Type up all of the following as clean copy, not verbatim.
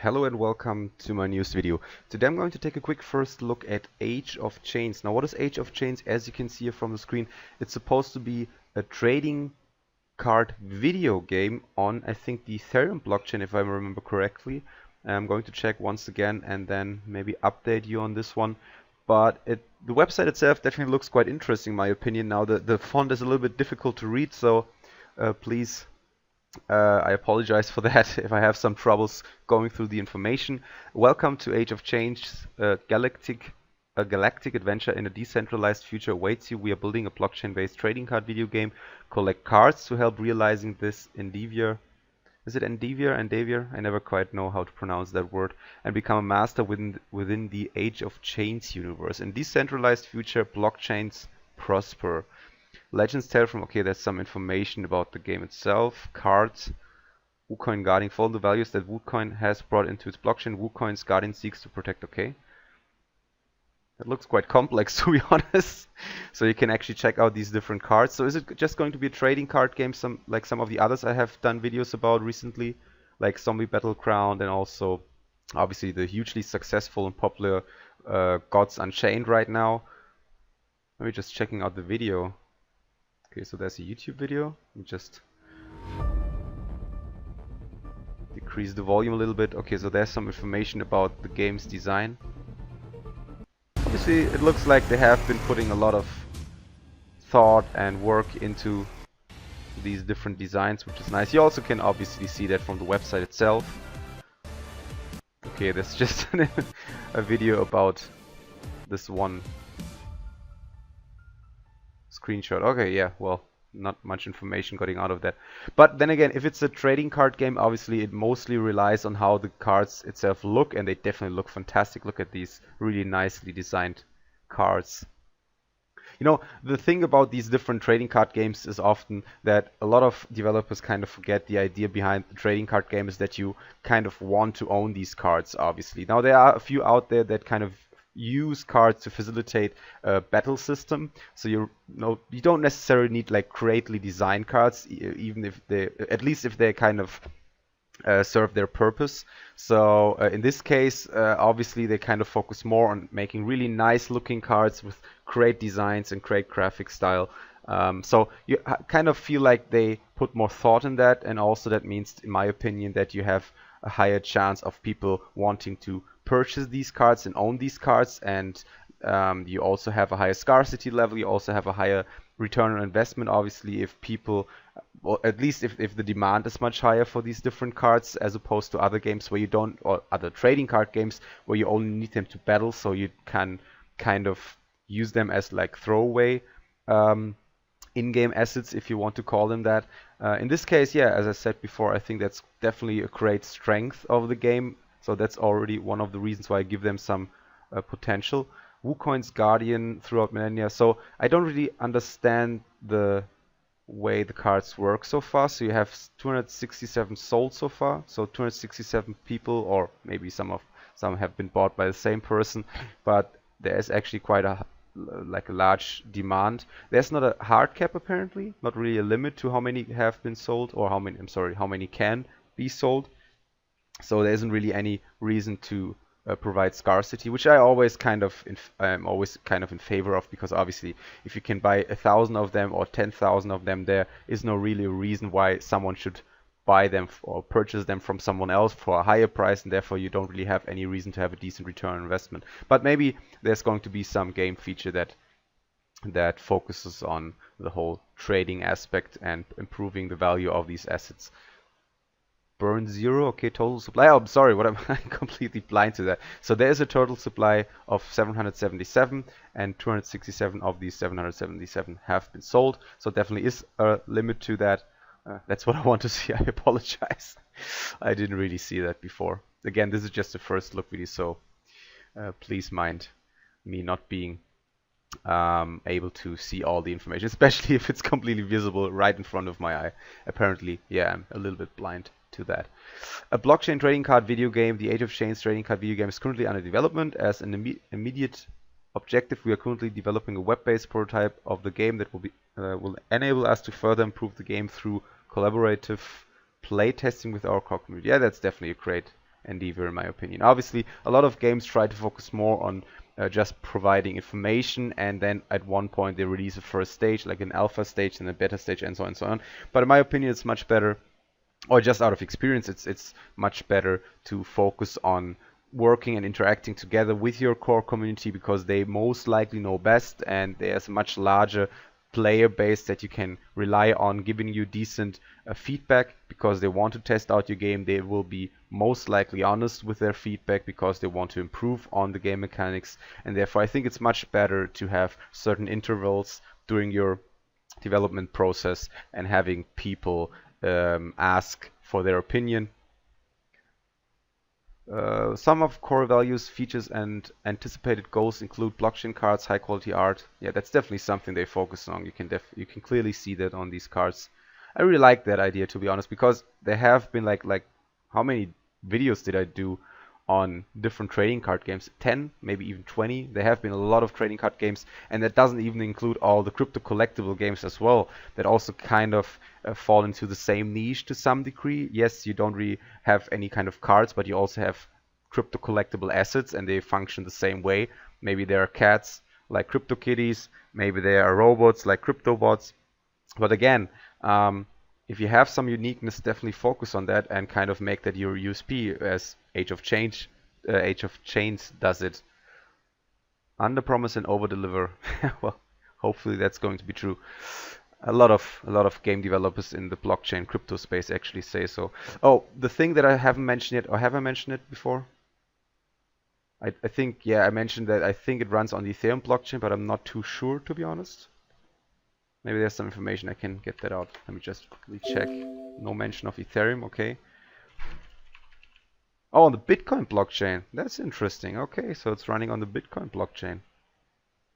Hello and welcome to my newest video. Today I'm going to take a quick first look at Age of Chains. Now what is Age of Chains? As you can see here from the screen, it's supposed to be a trading card video game on, I think, the Ethereum blockchain, if I remember correctly. I'm going to check once again and then maybe update you on this one. But the website itself definitely looks quite interesting in my opinion. Now the font is a little bit difficult to read, so please I apologize for that if I have some troubles going through the information. Welcome to Age of Change. A galactic adventure in a decentralized future awaits you. We are building a blockchain-based trading card video game. Collect cards to help realizing this endeavor. Is it Endeavor? I never quite know how to pronounce that word. And become a master within the Age of Chains universe. In decentralized future, blockchains prosper. Legends tell from, okay, there's some information about the game itself. Cards. WooCoin guarding follow the values that WooCoin has brought into its blockchain. WooCoin's guardian seeks to protect, okay. That looks quite complex to be honest. So you can actually check out these different cards. So is it just going to be a trading card game, like some of the others I have done videos about recently, like Zombie Battleground and also obviously the hugely successful and popular Gods Unchained right now. Maybe just checking out the video. Okay, so there's a YouTube video. Let me just decrease the volume a little bit. Okay, so there's some information about the game's design. Obviously, it looks like they have been putting a lot of thought and work into these different designs, which is nice. You also can obviously see that from the website itself. Okay, there's just a video about this one screenshot. Okay, yeah, well, not much information getting out of that. But then again, if it's a trading card game, obviously it mostly relies on how the cards itself look, and they definitely look fantastic. Look at these really nicely designed cards. You know, the thing about these different trading card games is often that a lot of developers kind of forget the idea behind the trading card game is that you kind of want to own these cards, obviously. Now, there are a few out there that kind of use cards to facilitate a battle system. So you don't necessarily need like greatly designed cards, even if they, at least if they kind of serve their purpose. So in this case, obviously they kind of focus more on making really nice looking cards with great designs and great graphic style. So you kind of feel like they put more thought in that, and also that means, in my opinion, that you have a higher chance of people wanting to purchase these cards and own these cards, and you also have a higher scarcity level. You also have a higher return on investment, obviously, if people, well, at least if the demand is much higher for these different cards, as opposed to other games where you don't, or other trading card games where you only need them to battle, so you can kind of use them as like throwaway in-game assets, if you want to call them that. In this case, yeah, as I said before, I think that's definitely a great strength of the game. So that's already one of the reasons why I give them some potential. WooCoin's guardian throughout millennia. So I don't really understand the way the cards work so far. So you have 267 sold so far. So 267 people, or maybe some have been bought by the same person, but there is actually quite a large demand. There's not a hard cap apparently, not really a limit to how many have been sold, or how many can be sold. So there isn't really any reason to provide scarcity, which I'm always kind of in favor of, because obviously if you can buy 1,000 of them or 10,000 of them, there is no really reason why someone should buy them or purchase them from someone else for a higher price, and therefore you don't really have any reason to have a decent return on investment. But maybe there's going to be some game feature that focuses on the whole trading aspect and improving the value of these assets. Burn 0, okay, total supply. Oh, I'm sorry, what am I completely blind to that. So there is a total supply of 777, and 267 of these 777 have been sold. So definitely is a limit to that. That's what I want to see. I apologize. I didn't really see that before. Again, this is just a first look video, so please mind me not being able to see all the information, especially if it's completely visible right in front of my eye. Apparently, yeah, I'm a little bit blind to that. A blockchain trading card video game, the Age of Chains trading card video game, is currently under development. As an immediate objective, we are currently developing a web-based prototype of the game that will enable us to further improve the game through collaborative play testing with our core community. Yeah, that's definitely a great endeavor, in my opinion. Obviously, a lot of games try to focus more on just providing information, and then at one point they release a first stage, like an alpha stage and a beta stage, and so on and so on. But in my opinion, it's much better, or just out of experience, it's much better to focus on working and interacting together with your core community, because they most likely know best, and there's a much larger player base that you can rely on giving you decent feedback, because they want to test out your game. They will be most likely honest with their feedback because they want to improve on the game mechanics, and therefore I think it's much better to have certain intervals during your development process and having people ask for their opinion. Some of core values, features, and anticipated goals include blockchain cards, high quality art. Yeah, that's definitely something they focus on. You can clearly see that on these cards. I really like that idea, to be honest, because there have been like how many videos did I do on different trading card games? 10, maybe even 20. There have been a lot of trading card games, and that doesn't even include all the crypto collectible games as well, that also kind of fall into the same niche to some degree. Yes, you don't really have any kind of cards, but you also have crypto collectible assets, and they function the same way. Maybe there are cats like crypto kitties, maybe there are robots like crypto bots. But again, if you have some uniqueness, definitely focus on that and kind of make that your USP, as Age of Chains does it. Under promise and over deliver. Well, hopefully that's going to be true. A lot of game developers in the blockchain crypto space actually say so. Oh, the thing that I haven't mentioned yet, or have I mentioned it before? I think, yeah, I mentioned that I think it runs on the Ethereum blockchain, but I'm not too sure, to be honest. Maybe there's some information I can get that out. Let me just quickly check. No mention of Ethereum, okay. Oh, on the Bitcoin blockchain. That's interesting. Okay, so it's running on the Bitcoin blockchain.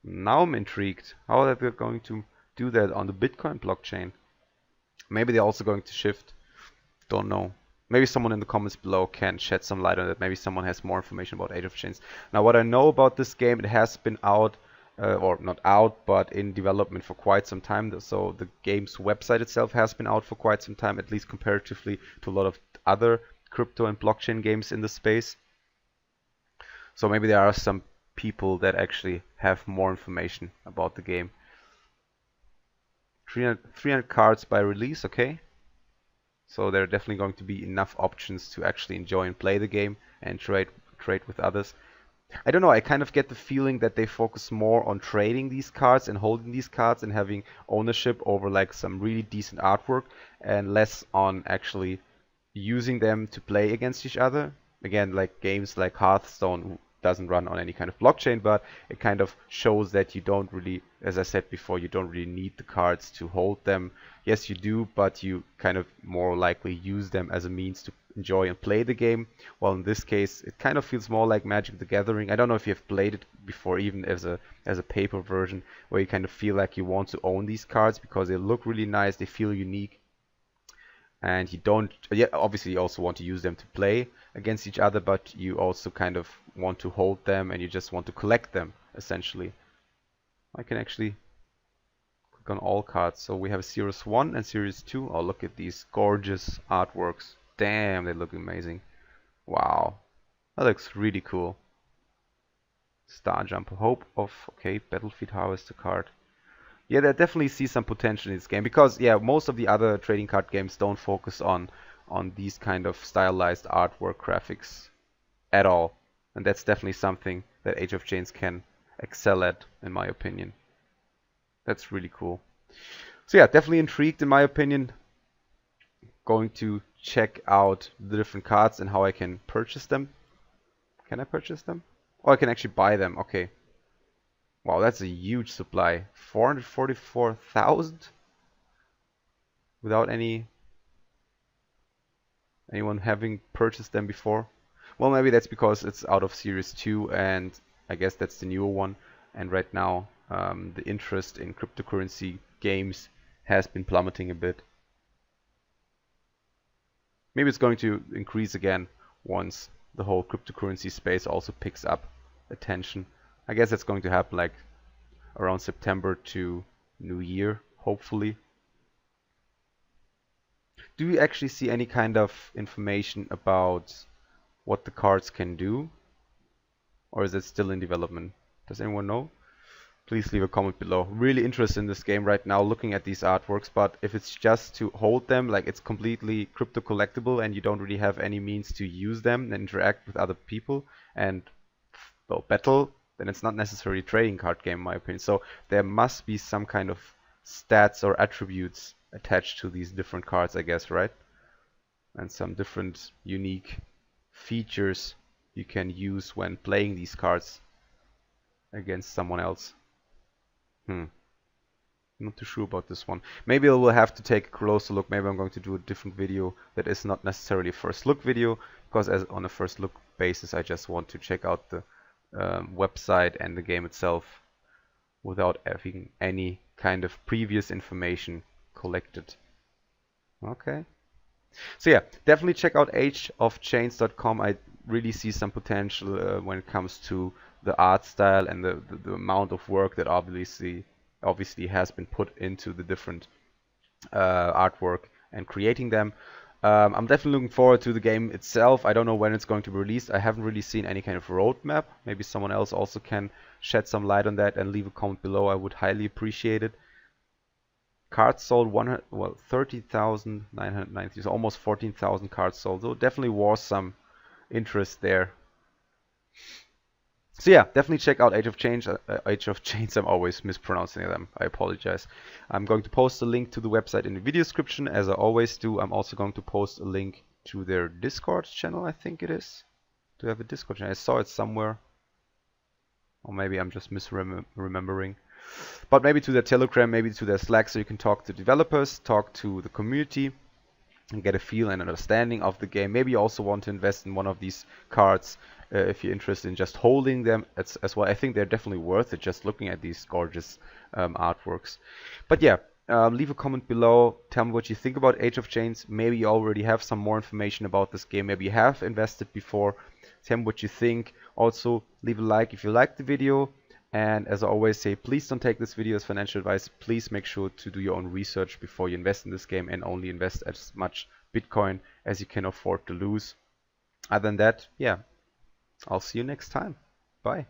Now I'm intrigued. How are they going to do that on the Bitcoin blockchain? Maybe they're also going to shift. Don't know. Maybe someone in the comments below can shed some light on that. Maybe someone has more information about Age of Chains. Now, what I know about this game, it has been out, or not out, but in development for quite some time. So the game's website itself has been out for quite some time, at least comparatively to a lot of other crypto and blockchain games in the space. So maybe there are some people that actually have more information about the game. 300 cards by release, okay. So there are definitely going to be enough options to actually enjoy and play the game and trade with others. I don't know, I kind of get the feeling that they focus more on trading these cards and holding these cards and having ownership over like some really decent artwork, and less on actually using them to play against each other. Again, like games like Hearthstone doesn't run on any kind of blockchain, but it kind of shows that you don't really, as I said before, you don't really need the cards to hold them. Yes, you do, but you kind of more likely use them as a means to enjoy and play the game. Well, in this case, it kind of feels more like Magic the Gathering. I don't know if you've played it before, even as a paper version, where you kind of feel like you want to own these cards because they look really nice, they feel unique. And you don't, yeah, obviously you also want to use them to play against each other, but you also kind of want to hold them and you just want to collect them, essentially. I can actually click on all cards. So we have Series 1 and Series 2. Oh, look at these gorgeous artworks. Damn, they look amazing. Wow, that looks really cool. Star Jumper, Hope of, okay, Battlefield Harvester card. Yeah, I definitely see some potential in this game, because yeah, most of the other trading card games don't focus on these kind of stylized artwork graphics at all, and that's definitely something that Age of Chains can excel at, in my opinion. That's really cool. So yeah, definitely intrigued, in my opinion. Going to check out the different cards and how I can purchase them. Can I purchase them? Oh, I can actually buy them. Okay. Wow, that's a huge supply. 444,000 without anyone having purchased them before. Well, maybe that's because it's out of Series 2, and I guess that's the newer one. And right now, the interest in cryptocurrency games has been plummeting a bit. Maybe it's going to increase again once the whole cryptocurrency space also picks up attention. I guess that's going to happen like around September to New Year, hopefully. Do you actually see any kind of information about what the cards can do, or is it still in development? Does anyone know? Please leave a comment below. Really interested in this game right now, looking at these artworks, but if it's just to hold them, like it's completely crypto collectible and you don't really have any means to use them and interact with other people and, well, battle, then it's not necessarily a trading card game in my opinion. So there must be some kind of stats or attributes attached to these different cards, I guess, right? And some different unique features you can use when playing these cards against someone else. Not too sure about this one. Maybe I will have to take a closer look. Maybe I'm going to do a different video that is not necessarily a first look video, because as on a first look basis I just want to check out the website and the game itself without having any kind of previous information collected. Okay. So yeah, definitely check out ageofchains.com. I really see some potential when it comes to the art style and the amount of work that obviously has been put into the different artwork and creating them. I'm definitely looking forward to the game itself. I don't know when it's going to be released. I haven't really seen any kind of roadmap. Maybe someone else also can shed some light on that and leave a comment below. I would highly appreciate it. Cards sold 30,990, so almost 14,000 cards sold. So definitely was some interest there. So yeah, definitely check out Age of Chains. Age of Chains, I'm always mispronouncing them. I apologize. I'm going to post a link to the website in the video description, as I always do. I'm also going to post a link to their Discord channel, I think it is. Do they have a Discord channel? I saw it somewhere. Or maybe I'm just misremembering. But maybe to their Telegram, maybe to their Slack, so you can talk to developers, talk to the community, and get a feel and understanding of the game. Maybe you also want to invest in one of these cards if you're interested in just holding them as well. I think they're definitely worth it just looking at these gorgeous artworks. But yeah, leave a comment below. Tell me what you think about Age of Chains. Maybe you already have some more information about this game. Maybe you have invested before. Tell me what you think. Also, leave a like if you liked the video. And as I always say, please don't take this video as financial advice. Please make sure to do your own research before you invest in this game, and only invest as much Bitcoin as you can afford to lose. Other than that, yeah, I'll see you next time. Bye.